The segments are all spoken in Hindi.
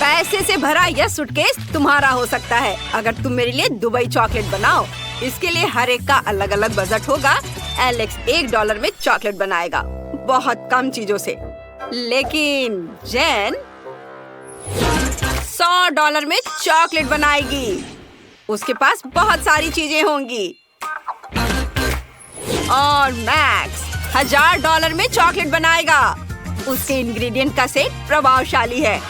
पैसे से भरा यह सूटकेस तुम्हारा हो सकता है अगर तुम मेरे लिए दुबई चॉकलेट बनाओ। इसके लिए हर एक का अलग अलग बजट होगा। एलेक्स $1 में चॉकलेट बनाएगा, बहुत कम चीजों से। लेकिन जेन $100 में चॉकलेट बनाएगी। उसके पास बहुत सारी चीजें होंगी। और मैक्स $1000 में चॉकलेट बनाएगा। उसके इंग्रेडिएंट का सेट प्रभावशाली है।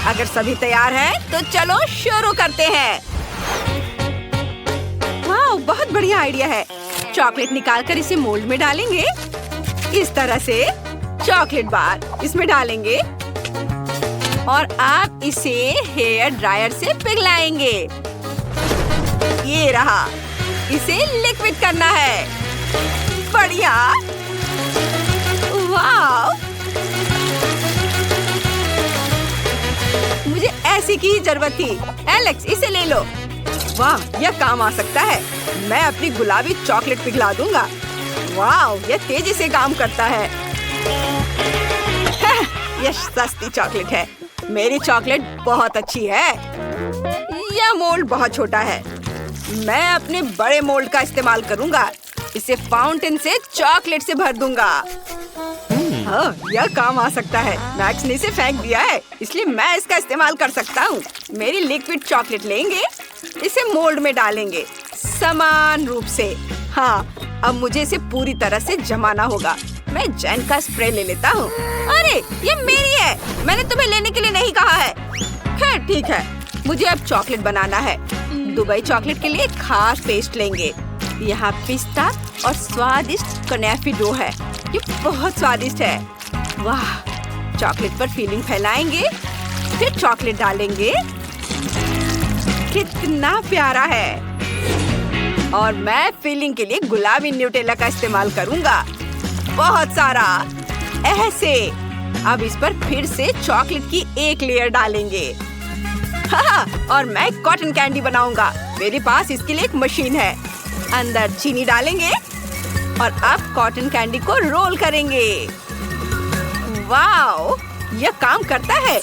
अगर सभी तैयार हैं, तो चलो शुरू करते हैं। वाह, बहुत बढ़िया आइडिया है। चॉकलेट निकालकर इसे मोल्ड में डालेंगे। इस तरह से चॉकलेट बार इसमें डालेंगे और आप इसे हेयर ड्रायर से पिघलाएंगे। ये रहा, इसे लिक्विड करना है। बढ़िया, वाह, मुझे ऐसी की ही जरूरत थी। एलेक्स, इसे ले लो। वाह, यह काम आ सकता है। मैं अपनी गुलाबी चॉकलेट पिघला दूंगा। वाह, यह तेजी से काम करता है। यह सस्ती चॉकलेट है। मेरी चॉकलेट बहुत अच्छी है। यह मोल्ड बहुत छोटा है। मैं अपने बड़े मोल्ड का इस्तेमाल करूंगा। इसे फाउंटेन से चॉकलेट से भर दूंगा। हाँ, यह काम आ सकता है। मैक्स ने इसे फेंक दिया है, इसलिए मैं इसका इस्तेमाल कर सकता हूँ। मेरी लिक्विड चॉकलेट लेंगे, इसे मोल्ड में डालेंगे समान रूप से। हाँ, अब मुझे इसे पूरी तरह से जमाना होगा। मैं जेन का स्प्रे ले लेता हूँ। अरे, ये मेरी है। मैंने तुम्हें लेने के लिए नहीं कहा है। खैर, ठीक है। मुझे अब चॉकलेट बनाना है। दुबई चॉकलेट के लिए खास पेस्ट लेंगे। यहाँ पिस्ता और स्वादिष्ट कनेफी डो है। ये बहुत स्वादिष्ट है। वाह, चॉकलेट पर फीलिंग फैलाएंगे, फिर चॉकलेट डालेंगे। कितना प्यारा है। और मैं फीलिंग के लिए गुलाबी न्यूटेला का इस्तेमाल करूंगा, बहुत सारा, ऐसे। अब इस पर फिर से चॉकलेट की एक लेयर डालेंगे। हाँ, और मैं कॉटन कैंडी बनाऊंगा। मेरे पास इसके लिए एक मशीन है। अंदर चीनी डालेंगे और अब कॉटन कैंडी को रोल करेंगे। वाओ, यह काम करता है।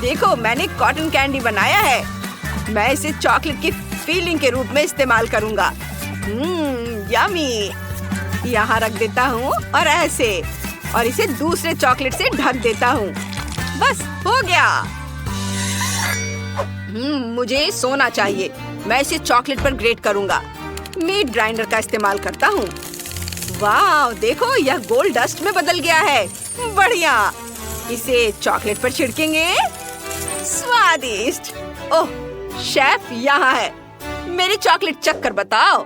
देखो, मैंने कॉटन कैंडी बनाया है। मैं इसे चॉकलेट की फीलिंग के रूप में इस्तेमाल करूंगा। यम्मी। यहाँ रख देता हूँ और ऐसे, और इसे दूसरे चॉकलेट से ढक देता हूँ। बस हो गया। मुझे सोना चाहिए। मैं इसे चॉकलेट पर ग्रेट करूंगा। मीट ग्राइंडर का इस्तेमाल करता हूँ। वाह, देखो, यह गोल्ड डस्ट में बदल गया है। बढ़िया। इसे चॉकलेट पर छिड़केंगे। स्वादिष्ट। ओह, शेफ यहाँ है। मेरी चॉकलेट चख कर बताओ।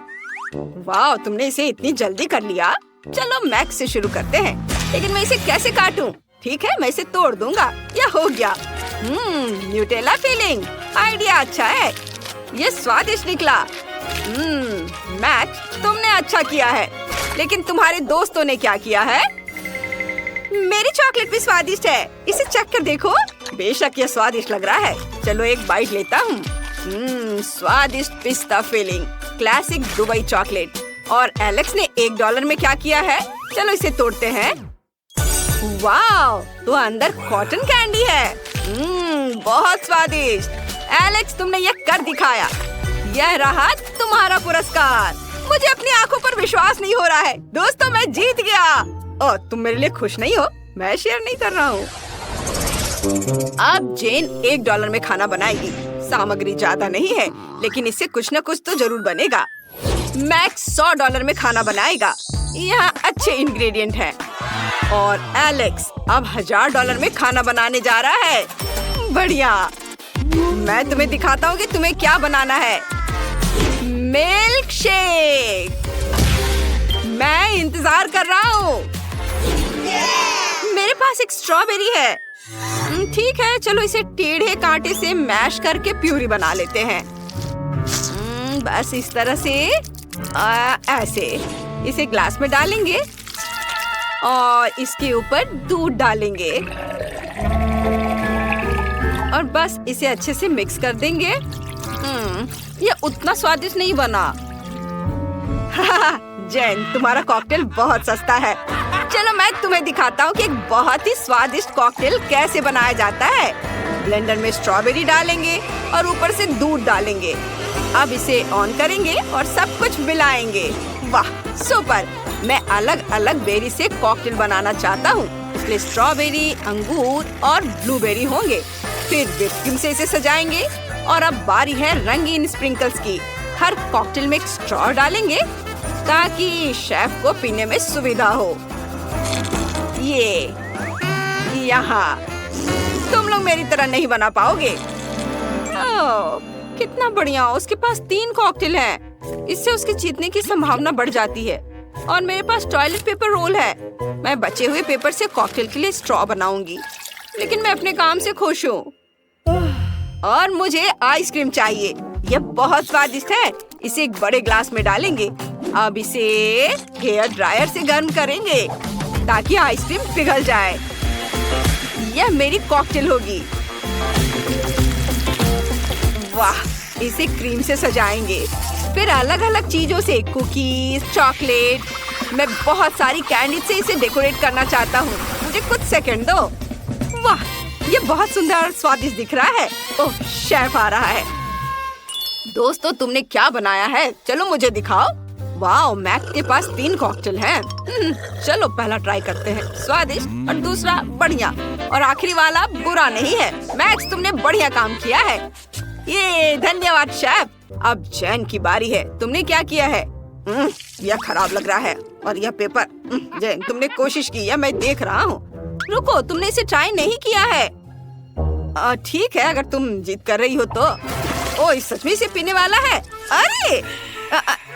वाह, तुमने इसे इतनी जल्दी कर लिया। चलो मैक्स से शुरू करते हैं। लेकिन मैं इसे कैसे काटूं? ठीक है, मैं इसे तोड़ दूंगा। यह हो गया। Nutella feeling. आइडिया अच्छा है। ये स्वादिष्ट निकला। मैक्स, तुमने अच्छा किया है। लेकिन तुम्हारे दोस्तों ने क्या किया है? मेरी चॉकलेट भी स्वादिष्ट है। इसे चख कर देखो। बेशक यह स्वादिष्ट लग रहा है। चलो एक बाइट लेता हूँ। स्वादिष्ट पिस्ता फीलिंग, क्लासिक दुबई चॉकलेट। और एलेक्स ने $1 में क्या किया है? चलो इसे तोड़ते हैं। वाह, तो अंदर कॉटन कैंडी है। बहुत स्वादिष्ट। एलेक्स, तुमने यह कर दिखाया। यह रहा तुम्हारा पुरस्कार। मुझे अपनी आंखों पर विश्वास नहीं हो रहा है। दोस्तों, मैं जीत गया। ओह, तुम मेरे लिए खुश नहीं हो? मैं शेयर नहीं कर रहा हूँ। अब जेन $1 में खाना बनाएगी। सामग्री ज्यादा नहीं है, लेकिन इससे कुछ न कुछ तो जरूर बनेगा। मैक्स $100 में खाना बनाएगा। यहाँ अच्छे इंग्रेडिएंट हैं। और एलेक्स अब $1000 में खाना बनाने जा रहा है। बढ़िया। मैं तुम्हें दिखाता हूँ कि तुम्हें क्या बनाना है। Milk shake. मैं इंतजार कर रहा हूँ। मेरे पास एक स्ट्रॉबेरी है। ठीक है, चलो इसे टेढ़े कांटे से मैश करके प्यूरी बना लेते हैं। बस इस तरह से, ऐसे। इसे ग्लास में डालेंगे और इसके ऊपर दूध डालेंगे और बस इसे अच्छे से मिक्स कर देंगे। ये उतना स्वादिष्ट नहीं बना। जेन, तुम्हारा कॉकटेल बहुत सस्ता है। चलो मैं तुम्हें दिखाता हूँ कि एक बहुत ही स्वादिष्ट कॉकटेल कैसे बनाया जाता है। ब्लेंडर में स्ट्रॉबेरी डालेंगे और ऊपर से दूध डालेंगे। अब इसे ऑन करेंगे और सब कुछ मिलाएंगे। वाह सुपर! मैं अलग अलग बेरी से कॉकटेल बनाना चाहता हूँ, इसलिए स्ट्रॉबेरी, अंगूर और ब्लूबेरी होंगे। फिर व्हिप क्रीम से इसे सजाएंगे और अब बारी है रंगीन स्प्रिंकल्स की। हर कॉकटेल में एक स्ट्रॉ डालेंगे ताकि शेफ को पीने में सुविधा हो। ये यहाँ तुम लोग मेरी तरह नहीं बना पाओगे। ओह, कितना बढ़िया! उसके पास 3 कॉकटेल हैं। इससे उसके जीतने की संभावना बढ़ जाती है। और मेरे पास टॉयलेट पेपर रोल है। मैं बचे हुए पेपर से कॉकटेल के लिए स्ट्रॉ बनाऊंगी। लेकिन मैं अपने काम से खुश हूँ। और मुझे आइसक्रीम चाहिए। यह बहुत स्वादिष्ट है। इसे एक बड़े ग्लास में डालेंगे। अब इसे हेयर ड्रायर से गर्म करेंगे ताकि आइसक्रीम पिघल जाए। यह मेरी कॉकटेल होगी। वाह! इसे क्रीम से सजाएंगे। फिर अलग अलग चीजों से, कुकीज, चॉकलेट, मैं बहुत सारी कैंडी से इसे डेकोरेट करना चाहता हूँ। मुझे कुछ सेकंड दो। वाह! ये बहुत सुंदर और स्वादिष्ट दिख रहा है। ओह, शेफ आ रहा है। दोस्तों, तुमने क्या बनाया है? चलो मुझे दिखाओ। वाह, मैक के पास 3 कॉकटेल हैं। चलो पहला ट्राई करते हैं। स्वादिष्ट और दूसरा बढ़िया और आखिरी वाला बुरा नहीं है। मैक्स, तुमने बढ़िया काम किया है। ये धन्यवाद शेफ। अब जैन की बारी है। तुमने क्या किया है? यह खराब लग रहा है। और यह पेपर। जैन, तुमने कोशिश की है, मैं देख रहा हूँ। रुको, तुमने इसे ट्राई नहीं किया है। ठीक है, अगर तुम जिद कर रही हो तो। ओ, इस सच में इसे पीने वाला है। अरे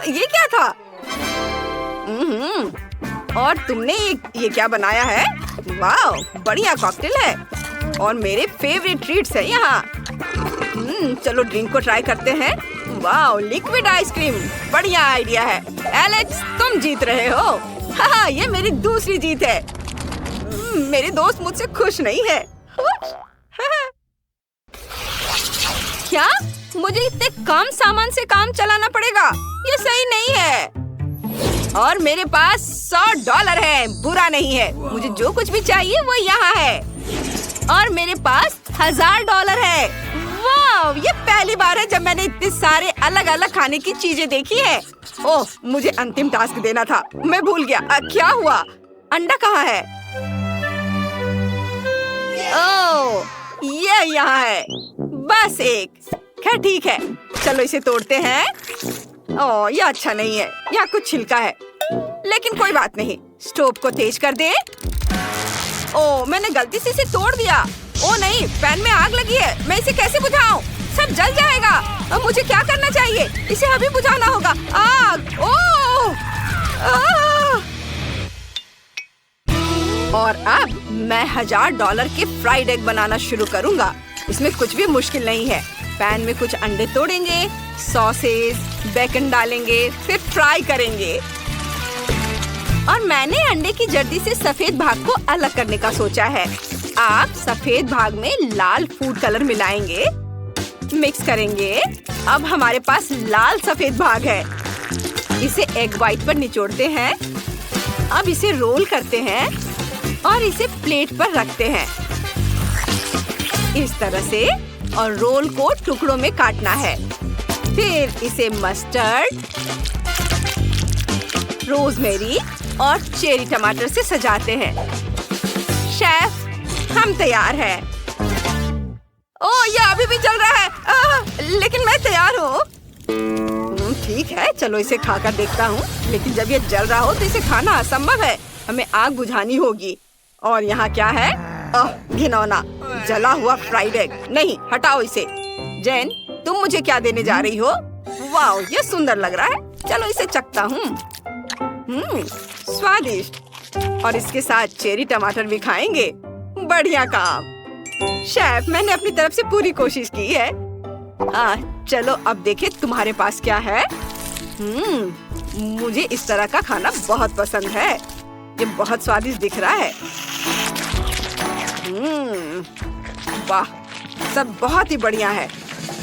ये क्या था? और तुमने ये क्या बनाया है? वाह, बढ़िया कॉकटेल है और मेरे फेवरेट ट्रीट्स है यहाँ। चलो ड्रिंक को ट्राई करते हैं। वाह, लिक्विड आइसक्रीम, बढ़िया आइडिया है। एलेक्स, तुम जीत रहे हो। हाँ, ये मेरी दूसरी जीत है। मेरे दोस्त मुझसे खुश नहीं है। क्या? मुझे इतने कम सामान से काम चलाना पड़ेगा? ये सही नहीं है। और मेरे पास $100 है। बुरा नहीं है। मुझे जो कुछ भी चाहिए वो यहाँ है। और मेरे पास $1000 है। वाह, ये पहली बार है जब मैंने इतने सारे अलग अलग खाने की चीजें देखी है। ओह, मुझे अंतिम टास्क देना था, मैं भूल गया। क्या हुआ? अंडा कहाँ है? ओह, ये यहाँ है। बस एक। खैर ठीक है, चलो इसे तोड़ते हैं। ओह, ये अच्छा नहीं है। यहाँ कुछ छिलका है, लेकिन कोई बात नहीं। स्टोव को तेज कर दे। ओह, मैंने गलती से इसे तोड़ दिया। ओह नहीं, पैन में आग लगी है। मैं इसे कैसे बुझाऊं? सब जल जाएगा। अब मुझे क्या करना चाहिए? इसे अभी बुझाना होगा। आग! ओह! और अब मैं $1000 के फ्राइड एग बनाना शुरू करूंगा। इसमें कुछ भी मुश्किल नहीं है। पैन में कुछ अंडे तोड़ेंगे, सॉसेस, बेकन डालेंगे, फिर फ्राई करेंगे। और मैंने अंडे की जर्दी से सफेद भाग को अलग करने का सोचा है। आप सफेद भाग में लाल फूड कलर मिलाएंगे, मिक्स करेंगे। अब हमारे पास लाल सफेद भाग है। इसे एग व्हाइट पर निचोड़ते हैं। अब इसे रोल करते हैं और इसे प्लेट पर रखते हैं इस तरह से। और रोल को टुकड़ों में काटना है। फिर इसे मस्टर्ड, रोजमेरी और चेरी टमाटर से सजाते हैं। शेफ, हम तैयार हैं। ओह, ये अभी भी जल रहा है। लेकिन मैं तैयार हूँ। ठीक है, चलो इसे खाकर देखता हूँ। लेकिन जब ये जल रहा हो तो इसे खाना असंभव है। हमें आग बुझानी होगी। और यहाँ क्या है? घिनौना जला हुआ फ्राइड एग। नहीं, हटाओ इसे। जैन, तुम मुझे क्या देने जा रही हो? वाह, ये सुंदर लग रहा है। चलो इसे चखता हूँ। स्वादिष्ट। और इसके साथ चेरी टमाटर भी खाएंगे। बढ़िया काम शेफ, मैंने अपनी तरफ से पूरी कोशिश की है। चलो अब देखें तुम्हारे पास क्या है। मुझे इस तरह का खाना बहुत पसंद है। ये बहुत स्वादिष्ट दिख रहा है। वाह, सब बहुत ही बढ़िया है।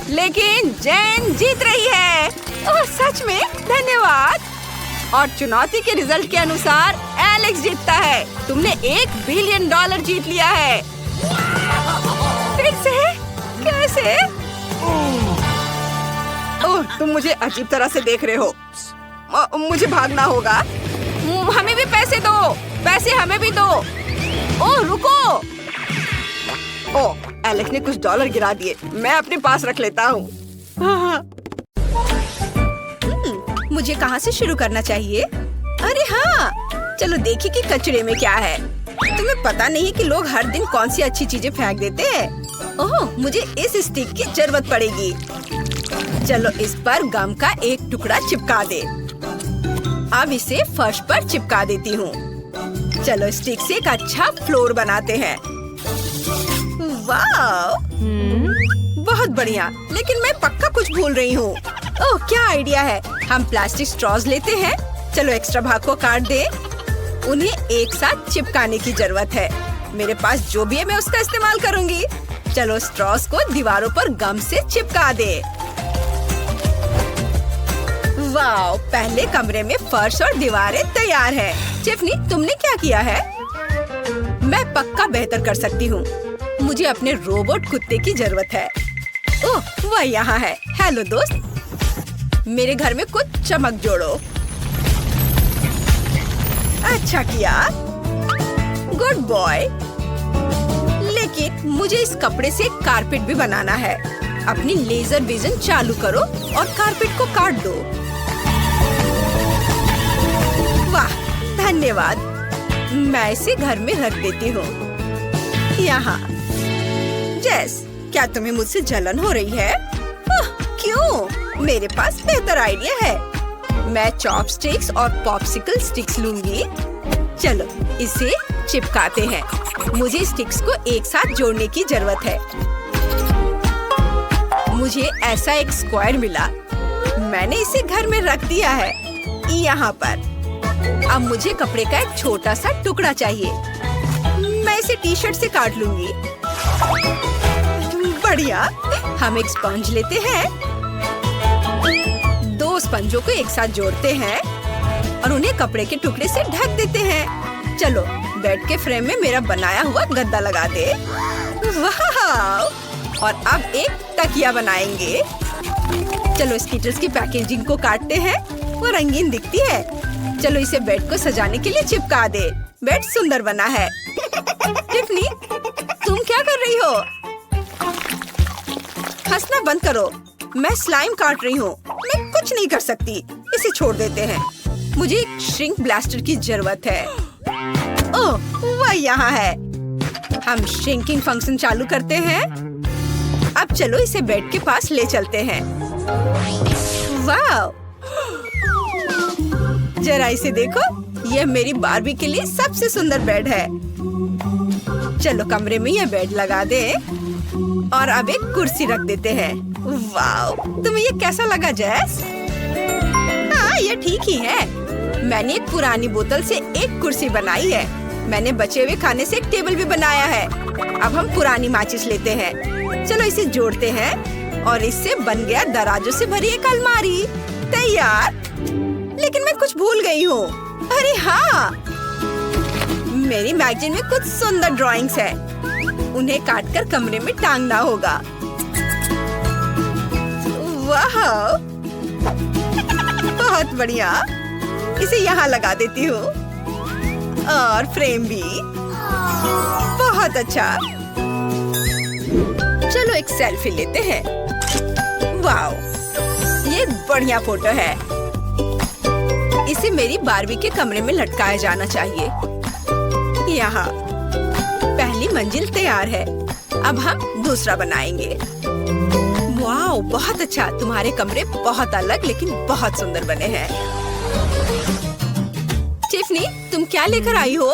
लेकिन जैन जीत रही है। ओह, सच में? धन्यवाद। और चुनौती के रिजल्ट के अनुसार एलेक्स जीतता है। तुमने $1 बिलियन जीत लिया है। फिर से ओह, तुम मुझे अजीब तरह से देख रहे हो। मुझे भागना होगा। हमें भी पैसे दो, पैसे हमें भी दो। ओह रुको। ओह, एलेक्स ने कुछ डॉलर गिरा दिए। मैं अपने पास रख लेता हूँ। मुझे कहाँ से शुरू करना चाहिए? अरे हाँ, चलो देखिए कि कचरे में क्या है। तुम्हें पता नहीं कि लोग हर दिन कौन सी अच्छी चीजें फेंक देते हैं। ओह, मुझे इस स्टिक की जरूरत पड़ेगी। चलो इस पर गम का एक टुकड़ा चिपका दे। अब इसे फर्श पर चिपका देती हूँ। चलो स्टिक से एक अच्छा फ्लोर बनाते हैं। वाह, बहुत बढ़िया। लेकिन मैं पक्का कुछ भूल रही हूँ। ओह, क्या आइडिया है। हम प्लास्टिक स्ट्रॉज लेते हैं। चलो एक्स्ट्रा भाग को काट दे। उन्हें एक साथ चिपकाने की जरूरत है। मेरे पास जो भी है मैं उसका इस्तेमाल करूँगी। चलो स्ट्रॉज को दीवारों पर गम से चिपका दे। वाह, पहले कमरे में फर्श और दीवारें तैयार है। टिफ़नी, तुमने क्या किया है? मैं पक्का बेहतर कर सकती हूँ। मुझे अपने रोबोट कुत्ते की जरूरत है। ओह, वह यहाँ है। हेलो दोस्त, मेरे घर में कुछ चमक जोड़ो। अच्छा किया, गुड बॉय। लेकिन मुझे इस कपड़े से कारपेट भी बनाना है। अपनी लेजर विजन चालू करो और कारपेट को काट दो। वाह, धन्यवाद। मैं इसे घर में रख देती हूँ। यहाँ। जेस, क्या तुम्हें मुझसे जलन हो रही है? क्यों? मेरे पास बेहतर आइडिया है। मैं चॉपस्टिक्स और पॉप्सिकल स्टिक्स लूंगी। चलो इसे चिपकाते हैं। मुझे स्टिक्स को एक साथ जोड़ने की जरूरत है। मुझे ऐसा एक स्क्वायर मिला। मैंने इसे घर में रख दिया है, यहाँ पर। अब मुझे कपड़े का एक छोटा सा टुकड़ा चाहिए। मैं इसे टी शर्ट से काट लूंगी। बढ़िया। हम एक स्पंज लेते हैं। दो स्पंजों को एक साथ जोड़ते हैं और उन्हें कपड़े के टुकड़े से ढक देते हैं। चलो बेड के फ्रेम में मेरा बनाया हुआ गद्दा लगा दे। वाह! और अब एक तकिया बनाएंगे। चलो स्कीटर्स की पैकेजिंग को काटते हैं। वो रंगीन दिखती है। चलो इसे बेड को सजाने के लिए चिपका दे। बेड सुंदर बना है। टिफ़नी, तुम क्या कर रही हो? हंसना बंद करो। मैं स्लाइम काट रही हूँ। मैं कुछ नहीं कर सकती। इसे छोड़ देते हैं। मुझे एक श्रिंक ब्लास्टर की जरूरत है। ओह, वह यहाँ है। हम श्रिंकिंग फंक्शन चालू करते हैं। अब चलो इसे बेड के पास ले चलते हैं। वाह! जरा इसे देखो। यह मेरी बार्बी के लिए सबसे सुंदर बेड है। चलो कमरे में यह बेड लगा दे और अब एक कुर्सी रख देते हैं। वाह! तुम्हें ये कैसा लगा जेस? हाँ, ये ठीक ही है। मैंने एक पुरानी बोतल से एक कुर्सी बनाई है। मैंने बचे हुए खाने से एक टेबल भी बनाया है। अब हम पुरानी माचिस लेते हैं। चलो इसे जोड़ते हैं और इससे बन गया दराजों से भरी एक अलमारी। तैयार। लेकिन मैं कुछ भूल गई हूँ। अरे हाँ, मेरी मैगजीन में कुछ सुंदर ड्राइंग्स है। उन्हें काटकर कमरे में टांगना होगा। वाह, बहुत बढ़िया। इसे यहाँ लगा देती हूँ और फ्रेम भी। बहुत अच्छा। चलो एक सेल्फी लेते हैं। वाह, ये बढ़िया फोटो है। इसे मेरी बार्बी के कमरे में लटकाया जाना चाहिए। यहाँ पहली मंजिल तैयार है। अब हम दूसरा बनाएंगे। वाह, बहुत अच्छा। तुम्हारे कमरे बहुत अलग लेकिन बहुत सुंदर बने हैं। टिफ़नी, तुम क्या लेकर आई हो?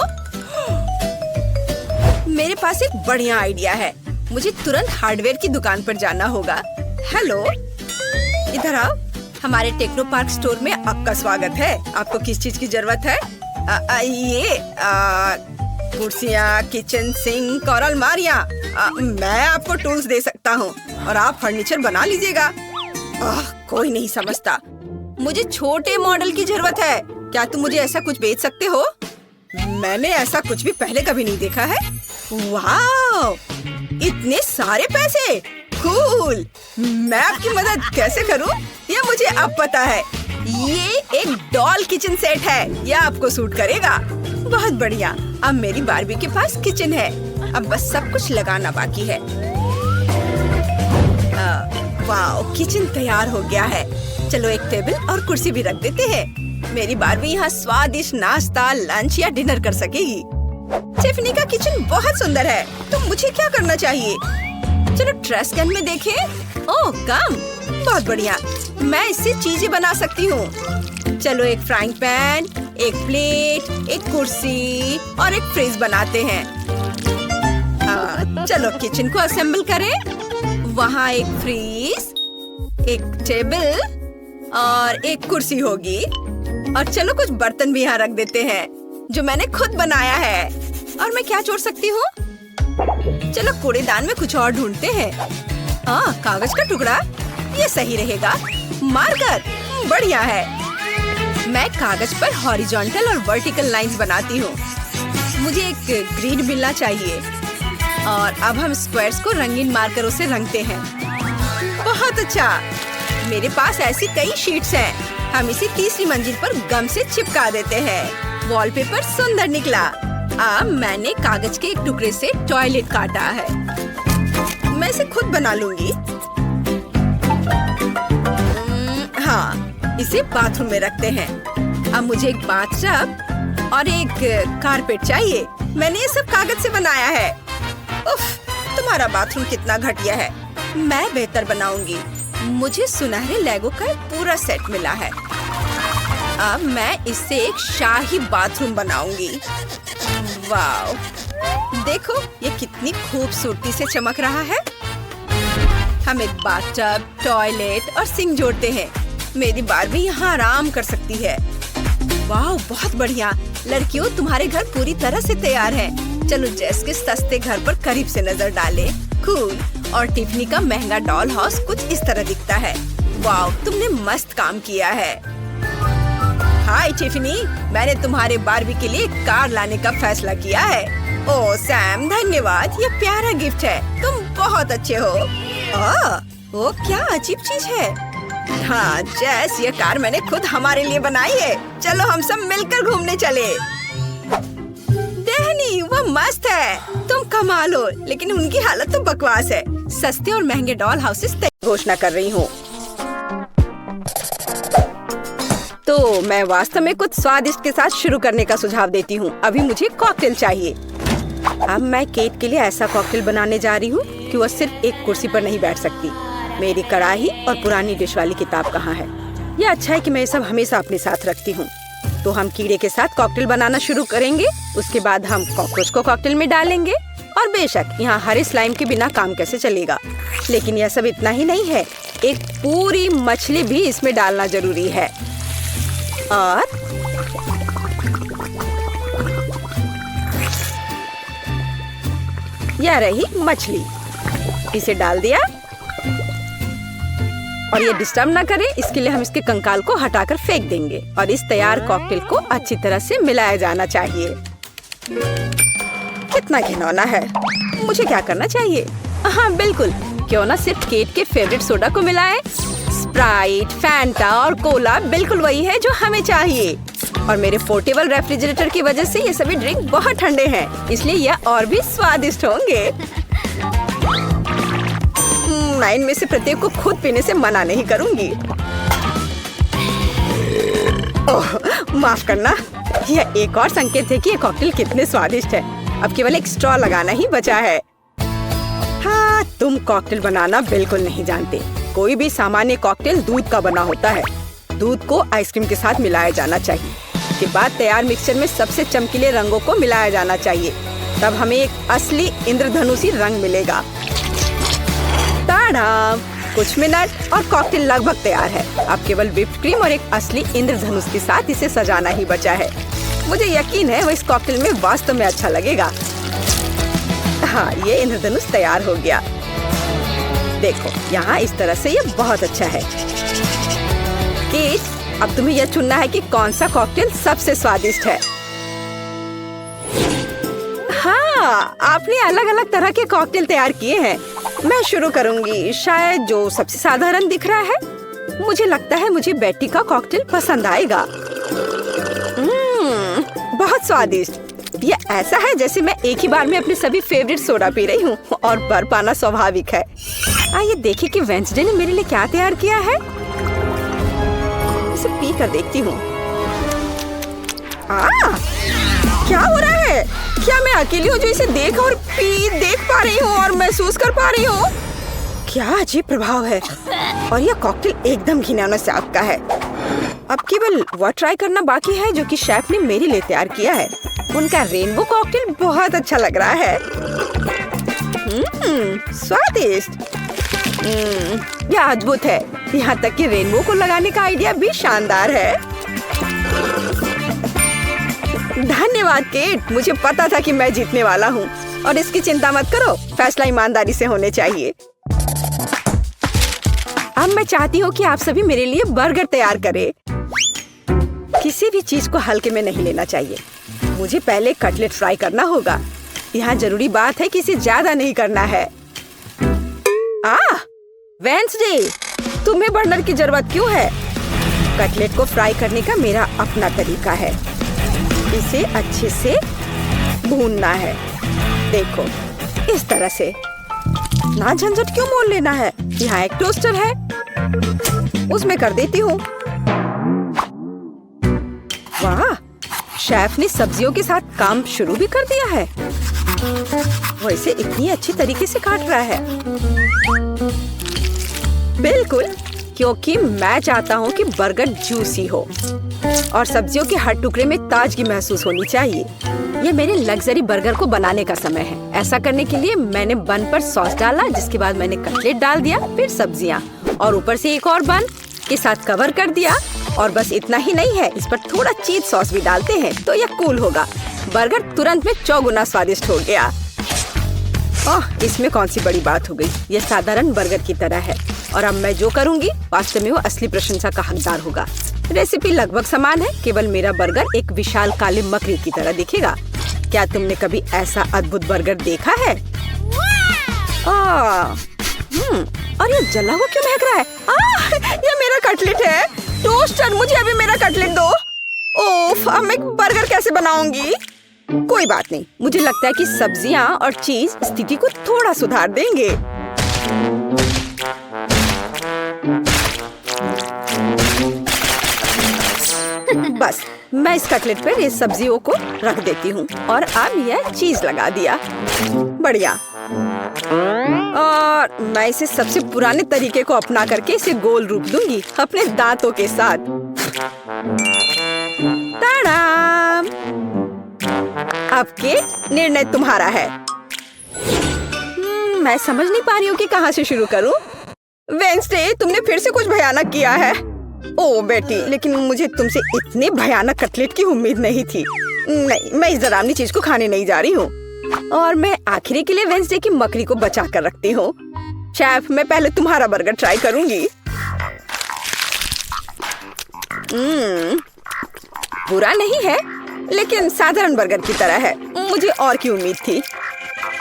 मेरे पास एक बढ़िया आइडिया है। मुझे तुरंत हार्डवेयर की दुकान पर जाना होगा। हेलो, इधर आओ। हमारे टेक्नो पार्क स्टोर में आपका स्वागत है। आपको किस चीज की जरूरत है? ये कुर्सियाँ, किचन सिंक और अलमारियाँ। मैं आपको टूल्स दे सकता हूँ और आप फर्नीचर बना लीजिएगा। कोई नहीं समझता। मुझे छोटे मॉडल की जरूरत है। क्या तुम मुझे ऐसा कुछ बेच सकते हो? मैंने ऐसा कुछ भी पहले कभी नहीं देखा है। वाह, इतने सारे पैसे! कूल। मैं आपकी मदद कैसे करूं? ये मुझे अब पता है। ये एक डॉल किचन सेट है। यह आपको सूट करेगा। बहुत बढ़िया। अब मेरी बार्बी के पास किचन है। अब बस सब कुछ लगाना बाकी है। वाओ, किचन तैयार हो गया है। चलो एक टेबल और कुर्सी भी रख देते हैं। मेरी बार्बी यहाँ स्वादिष्ट नाश्ता, लंच या डिनर कर सकेगी। टिफनी का किचन बहुत सुंदर है। तो मुझे क्या करना चाहिए? चलो ट्रैश कैन में देखें। ओह कम, बहुत बढ़िया। मैं इससे चीजें बना सकती हूँ। चलो एक फ्राइंग पैन, एक प्लेट, एक कुर्सी और एक फ्रिज बनाते हैं। चलो किचन को असेंबल करें। वहाँ एक फ्रिज, एक टेबल और एक कुर्सी होगी। और चलो कुछ बर्तन भी यहाँ रख देते हैं जो मैंने खुद बनाया है। और मैं क्या जोड़ सकती हूँ? चलो कूड़ेदान में कुछ और ढूंढते हैं। कागज का टुकड़ा, ये सही रहेगा। मार्कर, बढ़िया है। मैं कागज पर हॉरिजॉन्टल और वर्टिकल लाइंस बनाती हूँ। मुझे एक ग्रिड मिलना चाहिए। और अब हम स्क्वायर्स को रंगीन मार्करों से रंगते हैं। बहुत अच्छा। मेरे पास ऐसी कई शीट्स हैं। हम इसे तीसरी मंजिल पर गम से चिपका देते हैं। वॉलपेपर सुंदर निकला। अब मैंने कागज के एक टुकड़े से टॉयलेट काटा है। मैं इसे खुद बना लूंगी। हाँ, इसे बाथरूम में रखते हैं। अब मुझे एक बाथटब और एक कारपेट चाहिए। मैंने ये सब कागज से बनाया है। उफ, तुम्हारा बाथरूम कितना घटिया है। मैं बेहतर बनाऊंगी। मुझे सुनहरे लेगो का एक पूरा सेट मिला है। अब मैं इससे एक शाही बाथरूम बनाऊंगी। वाओ, देखो ये कितनी खूबसूरती से चमक रहा है। हम एक बाथटब, टॉयलेट और सिंक जोड़ते हैं। मेरी बार्बी यहाँ आराम कर सकती है। वाओ, बहुत बढ़िया। लड़कियों, तुम्हारे घर पूरी तरह से तैयार है। चलो जेस के सस्ते घर पर करीब से नजर डालें। कूल। और टिफनी का महंगा डॉल हाउस कुछ इस तरह दिखता है। वाओ, तुमने मस्त काम किया है। हाय टिफनी, मैंने तुम्हारे बार्बी के लिए कार लाने का फैसला किया है। ओह सैम, धन्यवाद। ये प्यारा गिफ्ट है। तुम बहुत अच्छे हो। वो क्या अजीब चीज है। हाँ जेस, ये कार मैंने खुद हमारे लिए बनाई है। चलो हम सब मिलकर घूमने चले। डैनी, वो मस्त है। तुम कमाल हो, लेकिन उनकी हालत तो बकवास है। सस्ते और महंगे डॉल हाउसेस घोषणा कर रही हूँ। तो मैं वास्तव में कुछ स्वादिष्ट के साथ शुरू करने का सुझाव देती हूँ। अभी मुझे कॉकटेल चाहिए। अब मैं केट के लिए ऐसा कॉकटेल बनाने जा रही हूँ कि वह सिर्फ एक कुर्सी पर नहीं बैठ सकती। मेरी कढ़ाई और पुरानी डिश वाली किताब कहाँ है? यह अच्छा है कि मैं ये सब हमेशा अपने साथ रखती हूँ। तो हम कीड़े के साथ कॉकटेल बनाना शुरू करेंगे। उसके बाद हम कॉकरोच को कॉकटेल में डालेंगे। और बेशक यहाँ हरे स्लाइम के बिना काम कैसे चलेगा। लेकिन यह सब इतना ही नहीं है, एक पूरी मछली भी इसमें डालना जरूरी है। और यह रही मछली। इसे डाल दिया। और ये डिस्टर्ब ना करे, इसके लिए हम इसके कंकाल को हटाकर फेंक देंगे। और इस तैयार कॉकटेल को अच्छी तरह से मिलाया जाना चाहिए। कितना घिनौना है। मुझे क्या करना चाहिए? हाँ बिल्कुल, क्यों ना सिर्फ केट के फेवरेट सोडा को मिलाएं। स्प्राइट, फैंटा और कोला बिल्कुल वही है जो हमें चाहिए। और मेरे पोर्टेबल रेफ्रिजरेटर की वजह से ये सभी ड्रिंक बहुत ठंडे हैं, इसलिए यह और भी स्वादिष्ट होंगे। मैं इनमें से प्रत्येक को खुद पीने से मना नहीं करूंगी। ओह, माफ करना। यह एक और संकेत है कि ये कॉकटेल कितने स्वादिष्ट है। अब केवल एक स्ट्रॉ लगाना ही बचा है। हाँ, तुम कॉकटेल बनाना बिल्कुल नहीं जानते। कोई भी सामान्य कॉकटेल दूध का बना होता है। दूध को आइसक्रीम के साथ मिलाया जाना चाहिए। के बाद तैयार मिक्सचर में सबसे चमकीले रंगों को मिलाया जाना चाहिए। तब हमें एक असली इंद्रधनुषी रंग मिलेगा। ताड़ा! कुछ मिनट और कॉकटेल लगभग तैयार है। अब केवल व्हिप्ड क्रीम और एक असली इंद्रधनुष के साथ इसे सजाना ही बचा है। मुझे यकीन है वो इस कॉकटेल में वास्तव में अच्छा लगेगा। हाँ, ये इंद्रधनुष तैयार हो गया। देखो, यहाँ इस तरह से ये बहुत अच्छा है। केट, अब तुम्हें यह चुनना है कि कौन सा कॉकटेल सबसे स्वादिष्ट है। हाँ, आपने अलग अलग तरह के कॉकटेल तैयार किए हैं। मैं शुरू करूंगी, शायद जो सबसे साधारण दिख रहा है। मुझे लगता है मुझे बेटी का कॉकटेल पसंद आएगा। बहुत स्वादिष्ट। ये ऐसा है जैसे मैं एक ही बार में अपने सभी फेवरेट सोडा पी रही हूँ और बर्फ पाना स्वाभाविक है। आइए देखें कि वेंसडे ने मेरे लिए क्या तैयार किया है। इसे पी कर देखती हूँ। क्या हो रहा है? क्या मैं अकेली हूँ जो इसे देख पा रही हूँ और महसूस कर पा रही हूँ? क्या अजीब प्रभाव है। और यह कॉकटेल एकदम घिनौना स्वाद का है। अब केवल वह ट्राई करना बाकी है जो कि शेफ ने मेरे लिए तैयार किया है। उनका रेनबो कॉकटेल बहुत अच्छा लग रहा है। स्वादिष्ट। यह अद्भुत है। यहाँ तक कि रेनबो को लगाने का आइडिया भी शानदार है। धन्यवाद केट, मुझे पता था कि मैं जीतने वाला हूँ और इसकी चिंता मत करो, फैसला ईमानदारी से होने चाहिए। अब मैं चाहती हूँ कि आप सभी मेरे लिए बर्गर तैयार करें। किसी भी चीज को हल्के में नहीं लेना चाहिए। मुझे पहले कटलेट फ्राई करना होगा। यहाँ जरूरी बात है कि इसे ज्यादा नहीं करना है। वेंसडे, तुम्हें बर्नर की जरूरत क्यों है? कटलेट को फ्राई करने का मेरा अपना तरीका है। इसे अच्छे से भूनना है। देखो, इस तरह से। ना झंझट क्यों मोल लेना है? यहाँ एक टोस्टर है, उसमें कर देती हूँ। वाह, शेफ ने सब्जियों के साथ काम शुरू भी कर दिया है। वो इसे इतनी अच्छी तरीके से काट रहा है। बिल्कुल, क्योंकि मैं चाहता हूँ कि बर्गर जूसी हो और सब्जियों के हर टुकड़े में ताजगी महसूस होनी चाहिए। ये मेरे लग्जरी बर्गर को बनाने का समय है। ऐसा करने के लिए मैंने बन पर सॉस डाला, जिसके बाद मैंने कटलेट डाल दिया, फिर सब्जियाँ और ऊपर से एक और बन के साथ कवर कर दिया। और बस इतना ही नहीं है, इस पर थोड़ा चीज सॉस भी डालते हैं तो यह कूल होगा। बर्गर तुरंत में 4 गुना स्वादिष्ट हो गया। इसमें कौन सी बड़ी बात हो गई। यह साधारण बर्गर की तरह है और अब मैं जो करूंगी वास्तव में वो असली प्रशंसा का हकदार होगा। रेसिपी लगभग समान है, केवल मेरा बर्गर एक विशाल काले मकड़ी की तरह दिखेगा। क्या तुमने कभी ऐसा अद्भुत बर्गर देखा है? और ये जला हुआ क्यों महक रहा है? ये मेरा कटलेट है। टोस्टर, मुझे अभी मेरा कटलेट दो। ओफ, अब मैं बर्गर कैसे बनाऊंगी? कोई बात नहीं, मुझे लगता है कि सब्जियां और चीज स्थिति को थोड़ा सुधार देंगे। बस मैं इस कटलेट पर इस सब्जियों को रख देती हूँ और अब यह चीज लगा दिया। बढ़िया। और मैं इसे सबसे पुराने तरीके को अपना करके इसे गोल रूप दूंगी अपने दांतों के साथ। ताड़ाम! अब के निर्णय तुम्हारा है। मैं समझ नहीं पा रही हूँ कि कहाँ से शुरू करूँ। वेंसडे, तुमने फिर से कुछ भयानक किया है। ओ बेटी, लेकिन मुझे तुमसे इतने भयानक कटलेट की उम्मीद नहीं थी। नहीं, मैं इस डरावनी चीज को खाने नहीं जा रही हूँ। और मैं आखिरी के लिए वेंसडे की मकड़ी को बचा कर रखती हूँ। शेफ, मैं पहले तुम्हारा बर्गर ट्राई करूंगी। बुरा नहीं है, लेकिन साधारण बर्गर की तरह है। मुझे और की उम्मीद थी।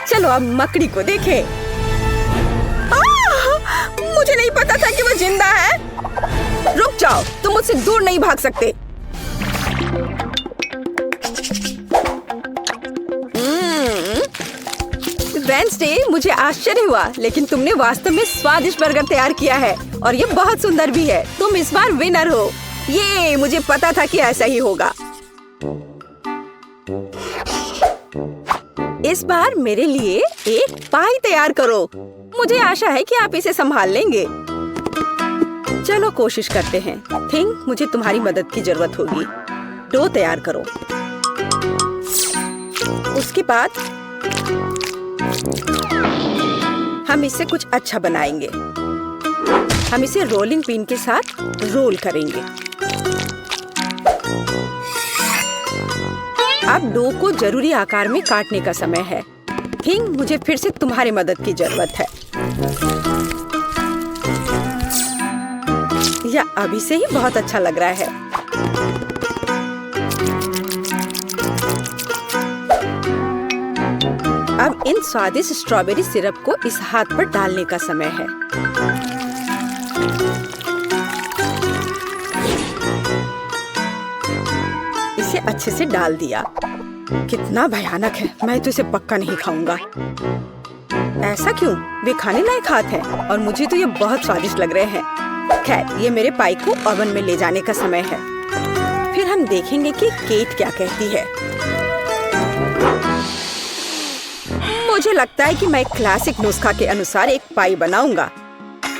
चलो अब मकड़ी को देखें। मुझे नहीं पता था कि वो जिंदा है। रुक जाओ, तुम मुझसे दूर नहीं भाग सकते। वेंसडे, मुझे आश्चर्य हुआ, लेकिन तुमने वास्तव में स्वादिष्ट बर्गर तैयार किया है और ये बहुत सुंदर भी है। तुम इस बार विनर हो। ये मुझे पता था कि ऐसा ही होगा। इस बार मेरे लिए एक पाई तैयार करो। मुझे आशा है कि आप इसे संभाल लेंगे। चलो कोशिश करते हैं। थिंक मुझे तुम्हारी मदद की जरूरत होगी। डो तैयार करो। उसके बाद हम इससे कुछ अच्छा बनाएंगे। हम इसे रोलिंग पिन के साथ रोल करेंगे। अब डो को जरूरी आकार में काटने का समय है। थिंक मुझे फिर से तुम्हारी मदद की जरूरत है। यह अभी से ही बहुत अच्छा लग रहा है। अब इन स्वादिष्ट स्ट्रॉबेरी सिरप को इस हाथ पर डालने का समय है। इसे अच्छे से डाल दिया। कितना भयानक है, मैं तो इसे पक्का नहीं खाऊंगा। ऐसा क्यों? वे खाने लायक हाथ हैं और मुझे तो ये बहुत स्वादिष्ट लग रहे हैं। खैर, ये मेरे पाई को ओवन में ले जाने का समय है। फिर हम देखेंगे कि केट क्या कहती है। मुझे लगता है कि मैं क्लासिक नुस्खा के अनुसार एक पाई बनाऊंगा।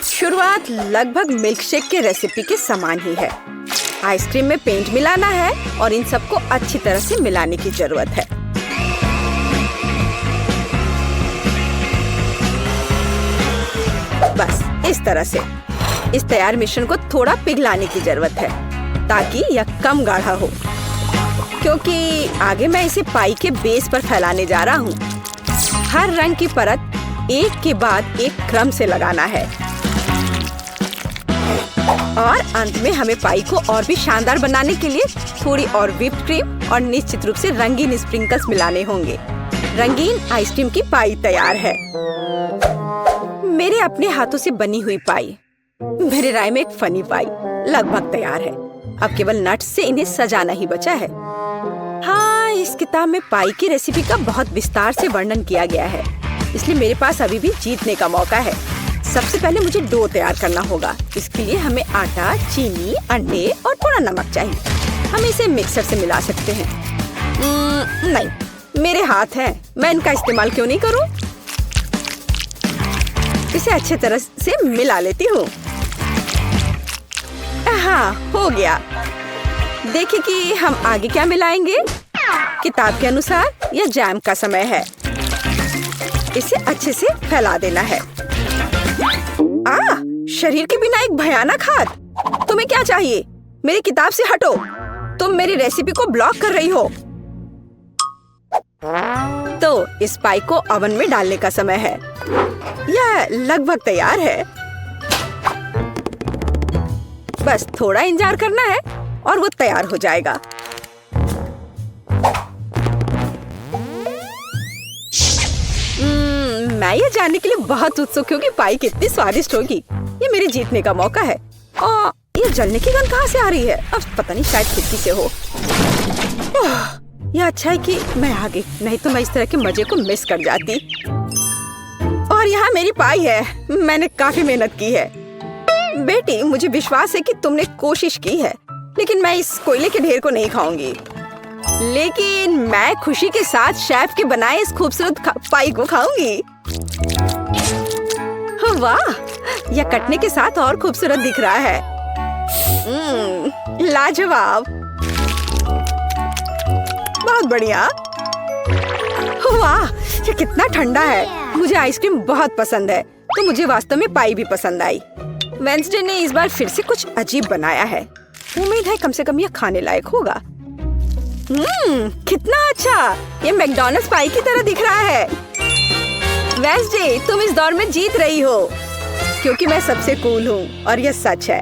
शुरुआत लगभग मिल्कशेक के रेसिपी के समान ही है। आइसक्रीम में पेंट मिलाना है और इन सबको अच्छी तरह से मिलाने की जरूरत है। बस इस तरह से। इस तैयार मिश्रण को थोड़ा पिघलाने की जरूरत है ताकि यह कम गाढ़ा हो, क्योंकि आगे मैं इसे पाई के बेस पर फैलाने जा रहा हूँ। हर रंग की परत एक के बाद एक क्रम से लगाना है और अंत में हमें पाई को और भी शानदार बनाने के लिए थोड़ी और व्हिप्ड क्रीम और निश्चित रूप से रंगीन स्प्रिंकल्स मिलाने होंगे। रंगीन आइसक्रीम की पाई तैयार है। मेरे अपने हाथों से बनी हुई पाई, मेरे राय में एक फनी पाई, लगभग तैयार है। अब केवल नट्स से इन्हें सजाना ही बचा है। हाँ, इस किताब में पाई की रेसिपी का बहुत विस्तार से वर्णन किया गया है, इसलिए मेरे पास अभी भी जीतने का मौका है। सबसे पहले मुझे डो तैयार करना होगा। इसके लिए हमें आटा, चीनी, अंडे और थोड़ा नमक चाहिए। हम इसे मिक्सर से मिला सकते हैं। नहीं, मेरे हाथ हैं, मैं इनका इस्तेमाल क्यों नहीं करूं? इसे अच्छे तरह से मिला लेती हूँ। हाँ, हो गया। देखिए कि हम आगे क्या मिलाएंगे। किताब के अनुसार यह जैम का समय है। इसे अच्छे से फैला देना है। शरीर के बिना एक भयानक हाथ। तुम्हें क्या चाहिए? मेरी किताब से हटो। तुम मेरी रेसिपी को ब्लॉक कर रही हो। तो इस पाई को ओवन में डालने का समय है। यह लगभग तैयार है। बस थोड़ा इंतजार करना है और वो तैयार हो जाएगा। मैं ये जानने के लिए बहुत उत्सुक हूँ कि पाई कितनी स्वादिष्ट होगी। ये मेरे जीतने का मौका है। और ये जलने की गंध कहाँ से आ रही है? अब पता नहीं, शायद खिड़की से हो। यह अच्छा है कि मैं आ गई, नहीं तो मैं इस तरह के मजे को मिस कर जाती। और यहाँ मेरी पाई है। मैंने काफी मेहनत की है। बेटी, मुझे विश्वास है कि तुमने कोशिश की है, लेकिन मैं इस कोयले के ढेर को नहीं खाऊंगी। लेकिन मैं खुशी के साथ शेफ के बनाए इस खूबसूरत पाई को खाऊंगी। वाह, यह कटने के साथ और खूबसूरत दिख रहा है। लाजवाब, बहुत बढ़िया। वाह, ये कितना ठंडा है। मुझे आइसक्रीम बहुत पसंद है, तो मुझे वास्तव में पाई भी पसंद आई। वेंसडे ने इस बार फिर से कुछ अजीब बनाया है। उम्मीद है कम से कम यह खाने लायक होगा। कितना अच्छा, ये मैकडॉनल्ड्स पाई की तरह दिख रहा है। वेंसडे, तुम इस दौर में जीत रही हो, क्योंकि मैं सबसे कूल हूँ और यह सच है।